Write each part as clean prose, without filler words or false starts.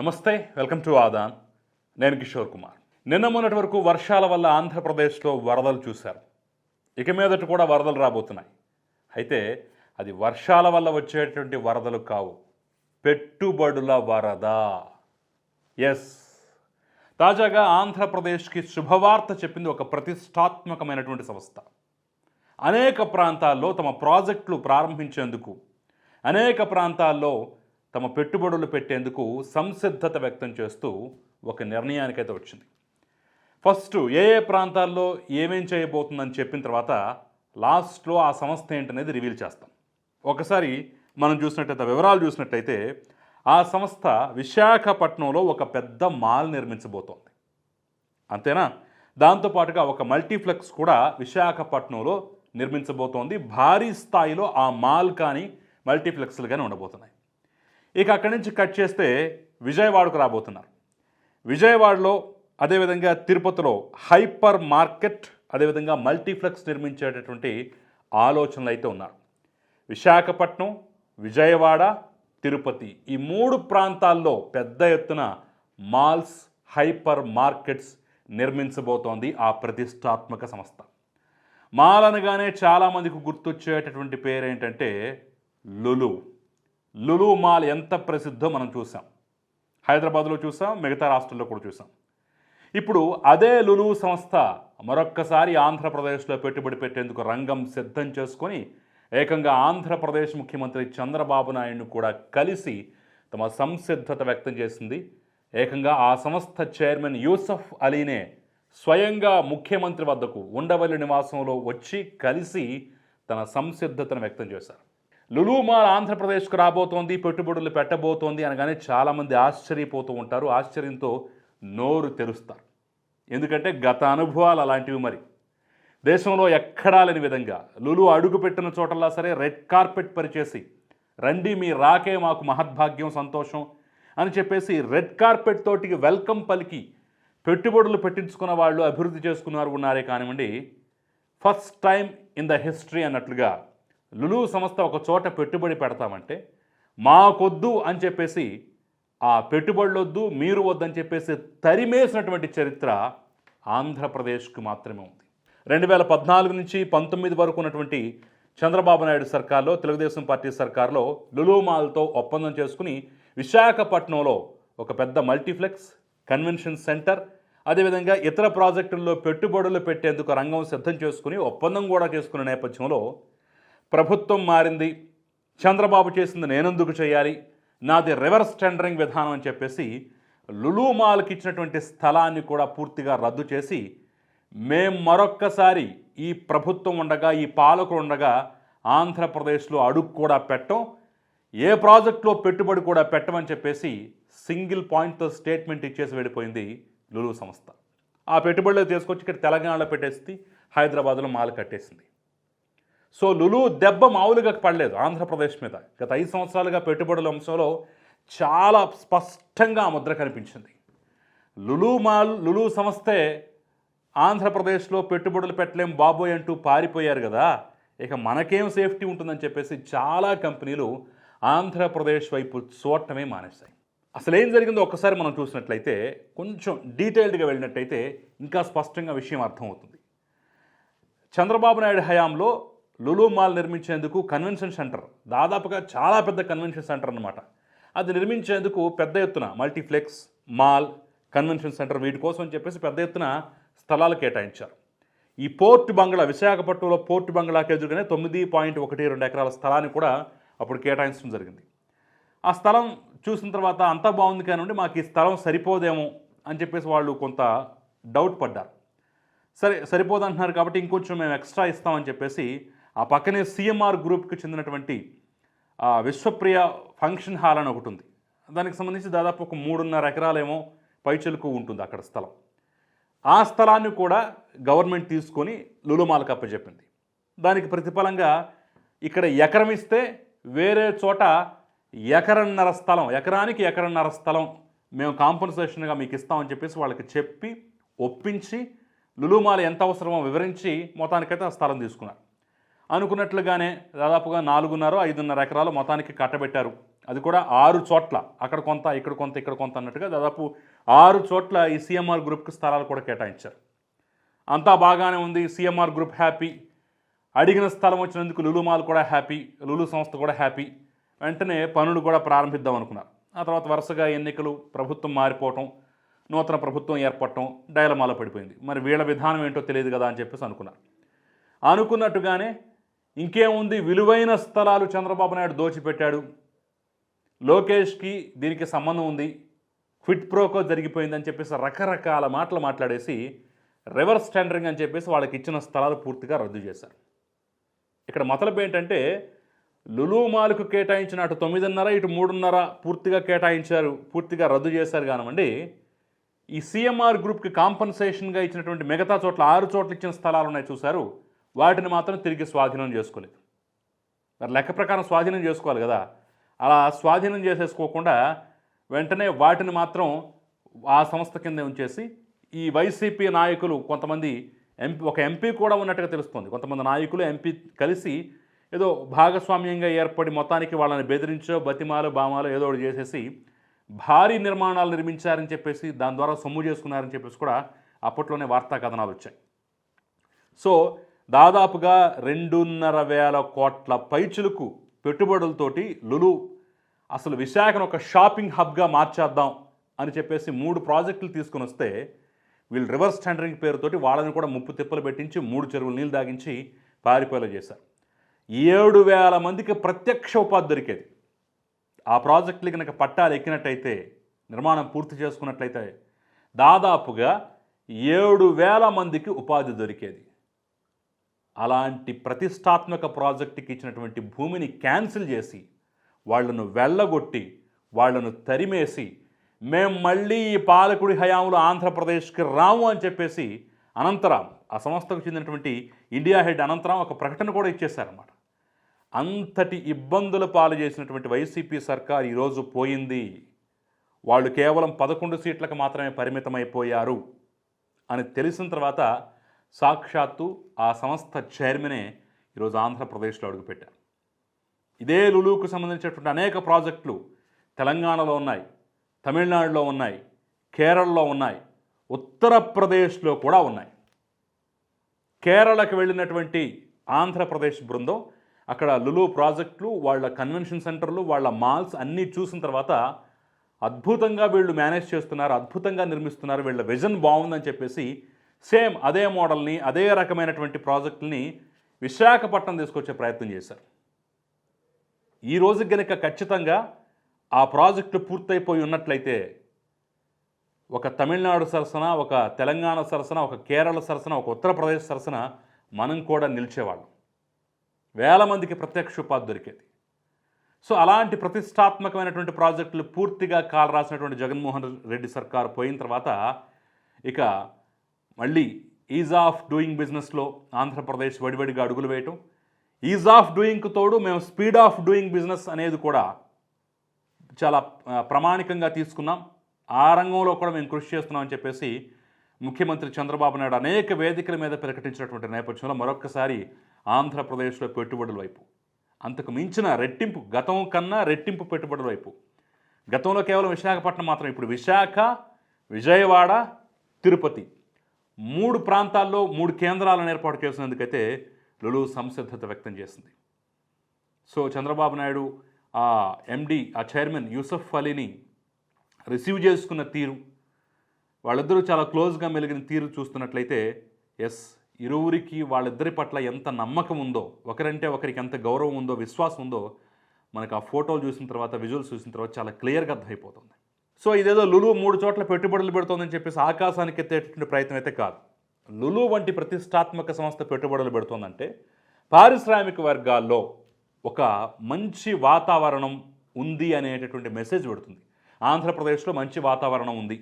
నమస్తే, welcome to Aadan. నేను కిషోర్ కుమార్. నిన్న మొన్నటి వరకు వర్షాల వల్ల ఆంధ్రప్రదేశ్లో వరదలు చూశారు. ఇక మీదట కూడా వరదలు రాబోతున్నాయి. అయితే అది వర్షాల వల్ల వచ్చేటువంటి వరదలు కావు, పెట్టుబడుల వరద. ఎస్, తాజాగా ఆంధ్రప్రదేశ్కి శుభవార్త చెప్పింది ఒక ప్రతిష్టాత్మకమైనటువంటి సంస్థ. అనేక ప్రాంతాల్లో తమ ప్రాజెక్టులు ప్రారంభించేందుకు, అనేక ప్రాంతాల్లో తమ పెట్టుబడులు పెట్టేందుకు సంసిద్ధత వ్యక్తం చేస్తూ ఒక నిర్ణయానికైతే వచ్చింది. ఫస్ట్ ఏ ప్రాంతాల్లో ఏమేం చేయబోతుందని చెప్పిన తర్వాత లాస్ట్లో ఆ సంస్థ ఏంటనేది రివీల్ చేస్తాం. ఒకసారి మనం చూసినట్టయితే, వివరాలు చూసినట్టయితే, ఆ సంస్థ విశాఖపట్నంలో ఒక పెద్ద మాల్ నిర్మించబోతోంది. అంతేనా? దాంతోపాటుగా ఒక మల్టీప్లెక్స్ కూడా విశాఖపట్నంలో నిర్మించబోతోంది. భారీ స్థాయిలో ఆ మాల్ కానీ మల్టీప్లెక్స్లు కానీ ఉండబోతున్నాయి. ఇక అక్కడి నుంచి కట్ చేస్తే విజయవాడకు రాబోతున్నారు. విజయవాడలో, అదేవిధంగా తిరుపతిలో హైపర్ మార్కెట్, అదేవిధంగా మల్టీప్లెక్స్ నిర్మించేటటువంటి ఆలోచనలు అయితే ఉన్నారు. విశాఖపట్నం, విజయవాడ, తిరుపతి, ఈ మూడు ప్రాంతాల్లో పెద్ద ఎత్తున మాల్స్, హైపర్ మార్కెట్స్ నిర్మించబోతోంది ఆ ప్రతిష్టాత్మక సంస్థ. మాల్ అనగానే చాలామందికి గుర్తొచ్చేటటువంటి పేరు ఏంటంటే లులు. లులు మాల్ ఎంత ప్రసిద్ధో మనం చూసాం. హైదరాబాద్లో చూసాం, మిగతా రాష్ట్రాల్లో కూడా చూసాం. ఇప్పుడు అదే లులు సంస్థ మరొక్కసారి ఆంధ్రప్రదేశ్లో పెట్టుబడి పెట్టేందుకు రంగం సిద్ధం చేసుకొని ఏకంగా ఆంధ్రప్రదేశ్ ముఖ్యమంత్రి చంద్రబాబు నాయుడును కూడా కలిసి తమ సంసిద్ధత వ్యక్తం చేసింది. ఏకంగా ఆ సంస్థ చైర్మన్ యూసఫ్ అలీనే స్వయంగా ముఖ్యమంత్రి వద్దకు ఉండవల్లి నివాసంలో వచ్చి కలిసి తన సంసిద్ధతను వ్యక్తం చేశారు. లులు మాల్ ఆంధ్రప్రదేశ్కు రాబోతోంది, పెట్టుబడులు పెట్టబోతోంది అనగానే చాలామంది ఆశ్చర్యపోతూ ఉంటారు, ఆశ్చర్యంతో నోరు తెరుస్తారు. ఎందుకంటే గత అనుభవాలు అలాంటివి. మరి దేశంలో ఎక్కడా లేని విధంగా లులు అడుగు పెట్టిన చోటల్లా సరే రెడ్ కార్పెట్ పరిచేసి, రండి మీ రాకే మాకు మహద్భాగ్యం, సంతోషం అని చెప్పేసి రెడ్ కార్పెట్ తోటికి వెల్కమ్ పలికి పెట్టుబడులు పెట్టించుకున్న వాళ్ళు, అభివృద్ధి చేసుకున్నారు ఉన్నారే కానివ్వండి. First time in the history అన్నట్లుగా లులు సంస్థ ఒక చోట పెట్టుబడి పెడతామంటే మాకొద్దు అని చెప్పేసి, ఆ పెట్టుబడులు వద్దు, మీరు వద్దని చెప్పేసి తరిమేసినటువంటి చరిత్ర ఆంధ్రప్రదేశ్కు మాత్రమే ఉంది. 2014 నుంచి 19 వరకు ఉన్నటువంటి చంద్రబాబు నాయుడు సర్కార్లో, తెలుగుదేశం పార్టీ సర్కార్లో లులు మాల్తో ఒప్పందం చేసుకుని విశాఖపట్నంలో ఒక పెద్ద మల్టీప్లెక్స్, కన్వెన్షన్ సెంటర్, అదేవిధంగా ఇతర ప్రాజెక్టుల్లో పెట్టుబడులు పెట్టేందుకు రంగం సిద్ధం చేసుకుని ఒప్పందం కూడా చేసుకునే నేపథ్యంలో ప్రభుత్వం మారింది, చంద్రబాబు చేసింది నేనెందుకు చేయాలి, నాది రివర్స్ టెండరింగ్ విధానం అని చెప్పేసి లులు మాల్కి ఇచ్చినటువంటి స్థలాన్ని కూడా పూర్తిగా రద్దు చేసి, మేం మరొక్కసారి ఈ ప్రభుత్వం ఉండగా, ఈ పాలకులు ఉండగా ఆంధ్రప్రదేశ్లో అడుగు కూడా పెట్టం, ఏ ప్రాజెక్టులో పెట్టుబడి కూడా పెట్టమని చెప్పేసి సింగిల్ పాయింట్తో స్టేట్మెంట్ ఇచ్చేసి వెళ్ళిపోయింది లులు సంస్థ. ఆ పెట్టుబడులు తీసుకొచ్చి ఇక్కడ తెలంగాణలో పెట్టేసి హైదరాబాద్లో మాల్ కట్టేసింది. సో లులు దెబ్బ మామూలుగా పడలేదు ఆంధ్రప్రదేశ్ మీద. గత 5 సంవత్సరాలుగా పెట్టుబడుల అంశంలో చాలా స్పష్టంగా ఆ ముద్ర కనిపించింది. లులు మాల్, లులు సంస్థే ఆంధ్రప్రదేశ్లో పెట్టుబడులు పెట్టలేం బాబోయ్ అంటూ పారిపోయారు కదా, ఇక మనకేం సేఫ్టీ ఉంటుందని చెప్పేసి చాలా కంపెనీలు ఆంధ్రప్రదేశ్ వైపు చూడటమే మానేశాయి. అసలు ఏం జరిగిందో ఒక్కసారి మనం చూసినట్లయితే, కొంచెం డీటెయిల్డ్గా వెళ్ళినట్టయితే ఇంకా స్పష్టంగా విషయం అర్థమవుతుంది. చంద్రబాబు నాయుడు హయాంలో లులు మాల్ నిర్మించేందుకు కన్వెన్షన్ సెంటర్, దాదాపుగా చాలా పెద్ద కన్వెన్షన్ సెంటర్ అన్నమాట, అది నిర్మించేందుకు పెద్ద ఎత్తున మల్టీప్లెక్స్, మాల్, కన్వెన్షన్ సెంటర్, వీటి కోసం అని చెప్పేసి పెద్ద ఎత్తున స్థలాలు కేటాయించారు. ఈ పోర్ట్ బంగ్లా, విశాఖపట్నంలో పోర్ట్ బంగ్లాకి ఎదురుగానే 9.12 ఎకరాల స్థలాన్ని కూడా అప్పుడు కేటాయించడం జరిగింది. ఆ స్థలం చూసిన తర్వాత అంతా బాగుంది కానివ్వండి, మాకు ఈ స్థలం సరిపోదేమో అని చెప్పేసి వాళ్ళు కొంత డౌట్ పడ్డారు. సరే సరిపోదంటున్నారు కాబట్టి ఇంకొంచెం మేము ఎక్స్ట్రా ఇస్తామని చెప్పేసి ఆ పక్కనే సిఎంఆర్ గ్రూప్కి చెందినటువంటి విశ్వప్రియ ఫంక్షన్ హాల్ అని ఒకటి ఉంది. దానికి సంబంధించి దాదాపు ఒక 3.5 ఎకరాలేమో పైచెలుకు ఉంటుంది అక్కడ స్థలం. ఆ స్థలాన్ని కూడా గవర్నమెంట్ తీసుకొని లులు మాల్కి అప్పచెప్పింది. దానికి ప్రతిఫలంగా ఇక్కడ ఎకరం ఇస్తే వేరే చోట ఎకరానికి ఎకరన్నర స్థలం మేము కాంపన్సేషన్గా మీకు ఇస్తామని చెప్పేసి వాళ్ళకి చెప్పి ఒప్పించి లులు మాల్ ఎంత అవసరమో వివరించి మొత్తానికైతే ఆ స్థలం తీసుకున్నారు. అనుకున్నట్లుగానే దాదాపుగా 4.5 ఎకరాలు మొత్తానికి కట్టబెట్టారు. అది కూడా 6 చోట్ల, అక్కడ కొంత ఇక్కడ కొంత ఇక్కడ కొంత అన్నట్టుగా దాదాపు 6 చోట్ల ఈ సీఎంఆర్ గ్రూప్కి స్థలాలు కూడా కేటాయించారు. అంతా బాగానే ఉంది, సీఎంఆర్ గ్రూప్ హ్యాపీ, అడిగిన స్థలం వచ్చినందుకు లులు మాల్ కూడా హ్యాపీ, లులు సంస్థ కూడా హ్యాపీ. వెంటనే పనులు కూడా ప్రారంభిద్దాం అనుకున్నారు. ఆ తర్వాత వరుసగా ఎన్నికలు, ప్రభుత్వం మారిపోవటం, నూతన ప్రభుత్వం ఏర్పడటం డైలమాలో పడిపోయింది. మరి వీళ్ళ విధానం ఏంటో తెలియదు కదా అని చెప్పేసి అనుకున్నారు. అనుకున్నట్టుగానే ఇంకేముంది, విలువైన స్థలాలు చంద్రబాబు నాయుడు దోచిపెట్టాడు, లోకేష్కి దీనికి సంబంధం ఉంది, క్విట్ ప్రోకో జరిగిపోయిందని చెప్పేసి రకరకాల మాటలు మాట్లాడేసి రివర్స్ టెండరింగ్ అని చెప్పేసి వాళ్ళకి ఇచ్చిన స్థలాలు పూర్తిగా రద్దు చేశారు. ఇక్కడ మతలబు ఏంటంటే లులు మాల్కు కేటాయించిన అటు 9.5 ఇటు 3.5 పూర్తిగా కేటాయించారు, పూర్తిగా రద్దు చేశారు కానివ్వండి. ఈ సీఎంఆర్ గ్రూప్కి కాంపన్సేషన్గా ఇచ్చినటువంటి మిగతా చోట్ల 6 చోట్ల ఇచ్చిన స్థలాలు ఉన్నాయి చూశారు, వాటిని మాత్రం తిరిగి స్వాధీనం చేసుకోలేదు. మరి లెక్క ప్రకారం స్వాధీనం చేసుకోవాలి కదా, అలా స్వాధీనం చేసేసుకోకుండా వెంటనే వాటిని మాత్రం ఆ సంస్థ కింద ఉంచేసి ఈ వైసీపీ నాయకులు కొంతమంది ఒక ఎంపీ కూడా ఉన్నట్టుగా తెలుస్తుంది, కొంతమంది నాయకులు ఎంపీ కలిసి ఏదో భాగస్వామ్యంగా ఏర్పడి మొత్తానికి వాళ్ళని బెదిరించో బతిమాలో బామాలో ఏదో ఒకటి చేసేసి భారీ నిర్మాణాలు నిర్మించారని చెప్పేసి దాని ద్వారా సొమ్ము చేసుకున్నారని చెప్పేసి కూడా అప్పట్లోనే వార్తా కథనాలు వచ్చాయి. సో దాదాపుగా 2.5 కోట్ల పైచులకు పెట్టుబడులతోటి లులు అసలు విశాఖను ఒక షాపింగ్ హబ్గా మార్చేద్దాం అని చెప్పేసి 3 ప్రాజెక్టులు తీసుకుని వస్తే వీళ్ళు రివర్స్ టెండరింగ్ పేరుతోటి వాళ్ళని కూడా ముప్పు తిప్పలు పెట్టించి 3 చెరువులు నీళ్ళు దాగించి పారిపోయేలా చేశారు. 7,000 మందికి ప్రత్యక్ష ఉపాధి దొరికేది. ఆ ప్రాజెక్టులు కనుక పట్టాలు ఎక్కినట్టయితే, నిర్మాణం పూర్తి చేసుకున్నట్లయితే దాదాపుగా 7,000 మందికి ఉపాధి దొరికేది. అలాంటి ప్రతిష్టాత్మక ప్రాజెక్టుకి ఇచ్చినటువంటి భూమిని క్యాన్సిల్ చేసి వాళ్లను వెళ్ళగొట్టి వాళ్లను తరిమేసి మేము మళ్ళీ ఈ పాలకుడి హయాంలో ఆంధ్రప్రదేశ్కి రాము అని చెప్పేసి అనంతరాం, ఆ సంస్థకు చెందినటువంటి ఇండియా హెడ్ అనంతరాం ఒక ప్రకటన కూడా ఇచ్చేశారన్నమాట. అంతటి ఇబ్బందుల పాలు చేసినటువంటి వైసీపీ సర్కార్ ఈరోజు పోయింది, వాళ్ళు కేవలం 11 సీట్లకు మాత్రమే పరిమితమైపోయారు అని తెలిసిన తర్వాత సాక్షాత్తు ఆ సంస్థ చైర్మనే ఈరోజు ఆంధ్రప్రదేశ్లో అడుగుపెట్టారు. ఇదే లులుకు సంబంధించినటువంటి అనేక ప్రాజెక్టులు తెలంగాణలో ఉన్నాయి, తమిళనాడులో ఉన్నాయి, కేరళలో ఉన్నాయి, ఉత్తరప్రదేశ్లో కూడా ఉన్నాయి. కేరళకు వెళ్ళినటువంటి ఆంధ్రప్రదేశ్ బృందం అక్కడ లులు ప్రాజెక్టులు, వాళ్ళ కన్వెన్షన్ సెంటర్లు, వాళ్ళ మాల్స్ అన్నీ చూసిన తర్వాత అద్భుతంగా వీళ్ళు మేనేజ్ చేస్తున్నారు, అద్భుతంగా నిర్మిస్తున్నారు, వీళ్ళ విజన్ బాగుందని చెప్పేసి సేమ్ అదే మోడల్ని, అదే రకమైనటువంటి ప్రాజెక్టుల్ని విశాఖపట్నం తీసుకొచ్చే ప్రయత్నం చేశారు. ఈ రోజు గనుక ఖచ్చితంగా ఆ ప్రాజెక్టు పూర్తయిపోయి ఉన్నట్లయితే ఒక తమిళనాడు సరసన, ఒక తెలంగాణ సరసన, ఒక కేరళ సరసన, ఒక ఉత్తరప్రదేశ్ సరసన మనం కూడా నిలిచేవాళ్ళం. 1000 మందికి ప్రత్యక్ష ఉపాధి దొరికేది. సో అలాంటి ప్రతిష్టాత్మకమైనటువంటి ప్రాజెక్టులు పూర్తిగా కాలు రాసినటువంటి జగన్మోహన్ రెడ్డి సర్కారు పోయిన తర్వాత ఇక మళ్ళీ ఈజ్ ఆఫ్ డూయింగ్ బిజినెస్లో ఆంధ్రప్రదేశ్ వడివడిగా అడుగులు వేయటం, ఈజ్ ఆఫ్ డూయింగ్కు తోడు మేము స్పీడ్ ఆఫ్ డూయింగ్ బిజినెస్ అనేది కూడా చాలా ప్రామాణికంగా తీసుకున్నాం, ఆ రంగంలో కూడా మేము కృషి చేస్తున్నాం అని చెప్పేసి ముఖ్యమంత్రి చంద్రబాబు నాయుడు అనేక వేదికల మీద ప్రకటించినటువంటి నేపథ్యంలో మరొక్కసారి ఆంధ్రప్రదేశ్లో పెట్టుబడుల వైపు అంతకు మించిన రెట్టింపు, గతం కన్నా రెట్టింపు పెట్టుబడుల వైపు. గతంలో కేవలం విశాఖపట్నం మాత్రం, ఇప్పుడు విశాఖ, విజయవాడ, తిరుపతి 3 ప్రాంతాల్లో 3 కేంద్రాలను ఏర్పాటు చేసినందుకైతే లులు సంసిద్ధత వ్యక్తం చేసింది. సో చంద్రబాబు నాయుడు ఆ ఎండి, ఆ చైర్మన్ యూసఫ్ అలీని రిసీవ్ చేసుకున్న తీరు, వాళ్ళిద్దరూ చాలా క్లోజ్గా మెలిగిన తీరు చూస్తున్నట్లయితే ఎస్, ఇరువురికి వాళ్ళిద్దరి పట్ల ఎంత నమ్మకం ఉందో, ఒకరంటే ఒకరికి ఎంత గౌరవం ఉందో, విశ్వాసం ఉందో మనకు ఆ ఫోటోలు చూసిన తర్వాత, విజువల్స్ చూసిన తర్వాత చాలా క్లియర్గా అర్థమైపోతుంది. సో ఇదేదో లులు 3 చోట్ల పెట్టుబడులు పెడుతోందని చెప్పేసి ఆకాశానికి ఎత్తేటటువంటి ప్రయత్నం అయితే కాదు. లులు వంటి ప్రతిష్టాత్మక సంస్థ పెట్టుబడులు పెడుతోందంటే పారిశ్రామిక వర్గాల్లో ఒక మంచి వాతావరణం ఉంది అనేటటువంటి మెసేజ్ పెడుతుంది. ఆంధ్రప్రదేశ్లో మంచి వాతావరణం ఉంది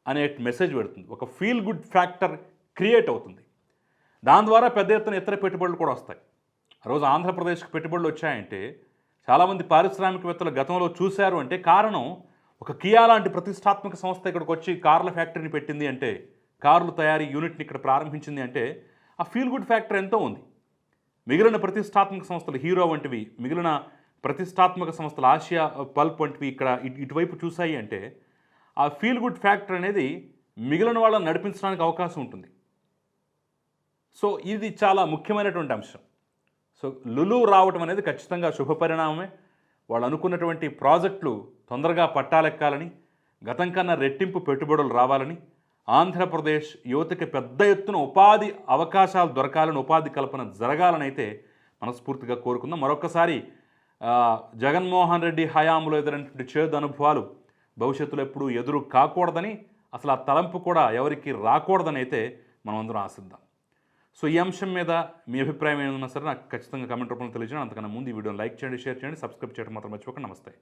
అనే మెసేజ్ పెడుతుంది. ఒక ఫీల్ గుడ్ ఫ్యాక్టర్ క్రియేట్ అవుతుంది. దాని ద్వారా పెద్ద ఎత్తున ఇతర పెట్టుబడులు కూడా వస్తాయి. ఆ రోజు ఆంధ్రప్రదేశ్కి పెట్టుబడులు వచ్చాయంటే చాలామంది పారిశ్రామికవేత్తలు గతంలో చూశారు అంటే కారణం, ఒక కియా లాంటి ప్రతిష్టాత్మక సంస్థ ఇక్కడికి వచ్చి కార్ల ఫ్యాక్టరీని పెట్టింది అంటే, కార్లు తయారీ యూనిట్ని ఇక్కడ ప్రారంభించింది అంటే ఆ ఫీల్ గుడ్ ఫ్యాక్టర్ ఎంతో ఉంది. మిగిలిన ప్రతిష్టాత్మక సంస్థలు హీరో వంటివి, మిగిలిన ప్రతిష్టాత్మక సంస్థలు ఆసియా పల్ప్ వంటివి ఇక్కడ ఇటువైపు చూసాయి అంటే ఆ ఫీల్ గుడ్ ఫ్యాక్టర్ అనేది మిగిలిన వాళ్ళని నడిపించడానికి అవకాశం ఉంటుంది. సో ఇది చాలా ముఖ్యమైనటువంటి అంశం. సో లులు రావటం అనేది ఖచ్చితంగా శుభపరిణామమే. వాళ్ళు అనుకున్నటువంటి ప్రాజెక్టులు తొందరగా పట్టాలెక్కాలని, గతం కన్నా రెట్టింపు పెట్టుబడులు రావాలని, ఆంధ్రప్రదేశ్ యువతకి పెద్ద ఎత్తున ఉపాధి అవకాశాలు దొరకాలని, ఉపాధి కల్పన జరగాలని అయితే మనస్ఫూర్తిగా కోరుకుందాం. మరొకసారి జగన్మోహన్ రెడ్డి హయాంలో ఎదురైనటువంటి చేదు అనుభవాలు భవిష్యత్తులో ఎప్పుడూ ఎదురు కాకూడదని, అసలు ఆ తలంపు కూడా ఎవరికి రాకూడదని అయితే మనం అందరం ఆశిద్దాం. సో ఈ అంశం మీద మీ అభిప్రాయం ఏమన్నా సరే నాకు ఖచ్చితంగా కామెంట్ రూపంలో తెలియజేయండి. అంతకన్నా ముందు ఈ వీడియోని లైక్ చేయండి, షేర్ చేయండి, సబ్స్క్రైబ్ చేయడం మాత్రం మర్చిపోకండి. నమస్తే.